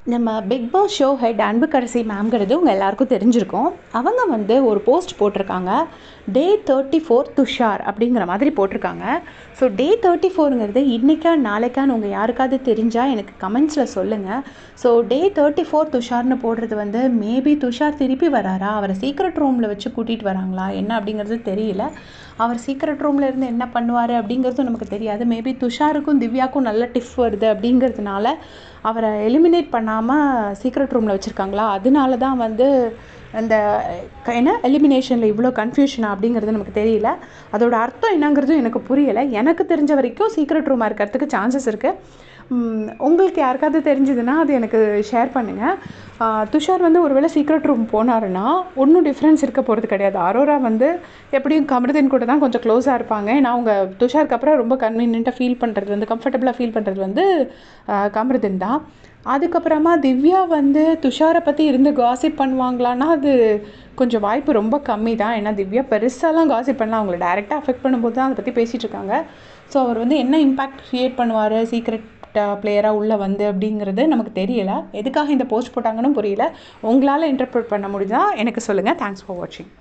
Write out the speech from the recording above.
நம்ம Bigg Boss show head Anbukkarasi மேம்ங்கிறது உங்கள் எல்லாருக்கும் தெரிஞ்சிருக்கும். அவங்க வந்து ஒரு போஸ்ட் போட்டிருக்காங்க. டே 34 துஷார் அப்படிங்கிற மாதிரி போட்டிருக்காங்க. ஸோ டே 34ங்கிறது இன்றைக்கா நாளைக்கான்னு உங்கள் யாருக்காவது தெரிஞ்சால் எனக்கு கமெண்ட்ஸில் சொல்லுங்கள். ஸோ டே 34 துஷார்னு போடுறது வந்து மேபி துஷார் திருப்பி வராரா, அவரை சீக்ரெட் ரூமில் வச்சு கூட்டிகிட்டு வராங்களா என்ன அப்படிங்கிறது தெரியல. அவர் சீக்ரெட் ரூமில் இருந்து என்ன பண்ணுவார் அப்படிங்கிறதும் நமக்கு தெரியாது. மேபி துஷாருக்கும் திவ்யாவுக்கும் நல்ல டிஃப் வருது அப்படிங்கிறதுனால அவரை எலிமினேட் பண்ணாமல் சீக்ரெட் ரூமில் வச்சுருக்காங்களா, அதனால தான் வந்து அந்த என்ன எலிமினேஷனில் இவ்வளோ கன்ஃபியூஷனா அப்படிங்கிறது நமக்கு தெரியல. அதோட அர்த்தம் என்னங்கிறதும் எனக்கு புரியலை. எனக்கு தெரிஞ்ச வரைக்கும் சீக்ரெட் ரூமாக இருக்கிறதுக்கு சான்சஸ் இருக்குது. உங்களுக்கு யாருக்காவது தெரிஞ்சதுன்னா அது எனக்கு ஷேர் பண்ணுங்கள். துஷார் வந்து ஒருவேளை சீக்ரெட் ரூம் போனாருன்னா ஒன்றும் டிஃப்ரென்ஸ் இருக்க போகிறது கிடையாது. அரோரா வந்து எப்படியும் கமருதீன் கூட தான் கொஞ்சம் க்ளோஸாக இருப்பாங்க. ஏன்னா அவங்க துஷாருக்கு அப்புறம் ரொம்ப கன்வீனியண்ட்டாக ஃபீல் பண்ணுறது வந்து கம்ஃபர்டபுளாக ஃபீல் பண்ணுறது வந்து கமருதீன் தான். அதுக்கப்புறமா திவ்யா வந்து துஷாரை பற்றி இருந்து காசிப் பண்ணுவாங்களான்னா அது கொஞ்சம் வாய்ப்பு ரொம்ப கம்மி தான். ஏன்னா திவ்யா பெருசாலாம் காசிப் பண்ணலாம், அவங்கள டைரெக்டாக அஃபெக்ட் பண்ணும்போது தான் அதை பற்றி பேசிகிட்டு இருக்காங்க. ஸோ அவர் வந்து என்ன இம்பேக்ட் க்ரியேட் பண்ணுவார் சீக்ரெட் பிளேயராக உள்ளே வந்து அப்படிங்கிறது நமக்கு தெரியலை. எதுக்காக இந்த போஸ்ட் போட்டாங்கன்னு புரியல. உங்களால் இன்டர்பிரட் பண்ண முடியுதா எனக்கு சொல்லுங்கள். தேங்க்ஸ் ஃபார் வாட்சிங்.